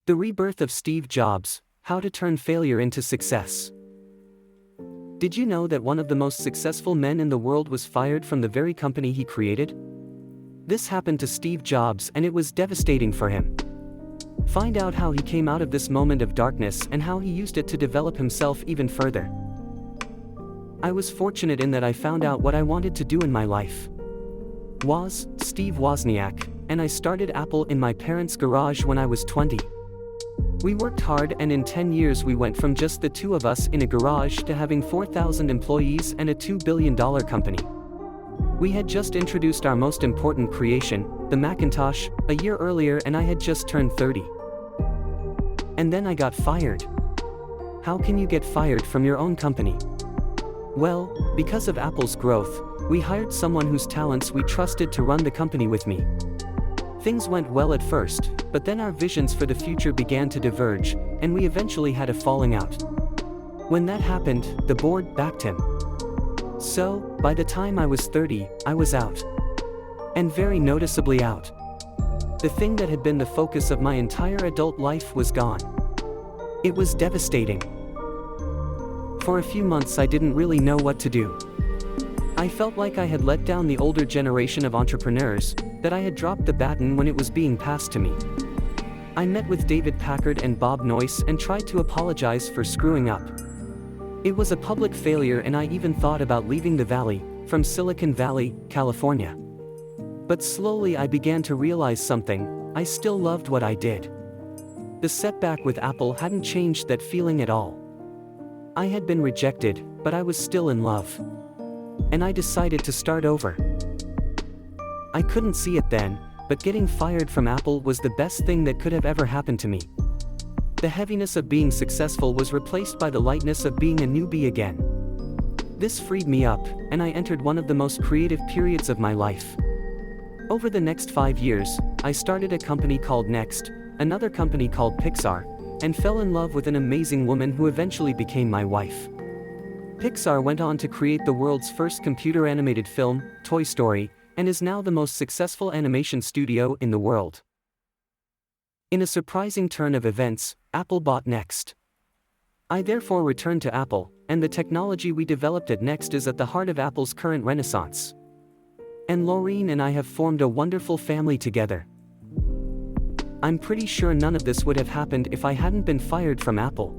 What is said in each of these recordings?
The rebirth of Steve Jobs, how to turn failure into success. Did you know that one of the most successful men in the world was fired from the very company he created? This happened to Steve Jobs and it was devastating for him. Find out how he came out of this moment of darkness and how he used it to develop himself even further. I was fortunate in that I found out what I wanted to do in my life. Steve Wozniak, and I started Apple in my parents' garage when I was 20. We worked hard and in 10 years we went from just the two of us in a garage to having 4,000 employees and a $2 billion company. We had just introduced our most important creation, the Macintosh, a year earlier and I had just turned 30. And then I got fired. How can you get fired from your own company? Well, because of Apple's growth, we hired someone whose talents we trusted to run the company with me. Things went well at first, but then our visions for the future began to diverge, and we eventually had a falling out. When that happened, the board backed him. So, by the time I was 30, I was out. And very noticeably out. The thing that had been the focus of my entire adult life was gone. It was devastating. For a few months I didn't really know what to do. I felt like I had let down the older generation of entrepreneurs, that I had dropped the baton when it was being passed to me. I met with David Packard and Bob Noyce and tried to apologize for screwing up. It was a public failure and I even thought about leaving the valley, from Silicon Valley, California. But slowly I began to realize something: I still loved what I did. The setback with Apple hadn't changed that feeling at all. I had been rejected, but I was still in love. And I decided to start over. I couldn't see it then, but getting fired from Apple was the best thing that could have ever happened to me. The heaviness of being successful was replaced by the lightness of being a newbie again. This freed me up, and I entered one of the most creative periods of my life. Over the next 5 years, I started a company called Next, another company called Pixar, and fell in love with an amazing woman who eventually became my wife. Pixar went on to create the world's first computer-animated film, Toy Story, and is now the most successful animation studio in the world. In a surprising turn of events, Apple bought Next. I therefore returned to Apple, and the technology we developed at Next is at the heart of Apple's current renaissance. And Laureen and I have formed a wonderful family together. I'm pretty sure none of this would have happened if I hadn't been fired from Apple.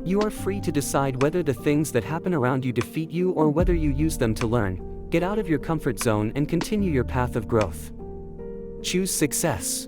You are free to decide whether the things that happen around you defeat you or whether you use them to learn, get out of your comfort zone and continue your path of growth. Choose success.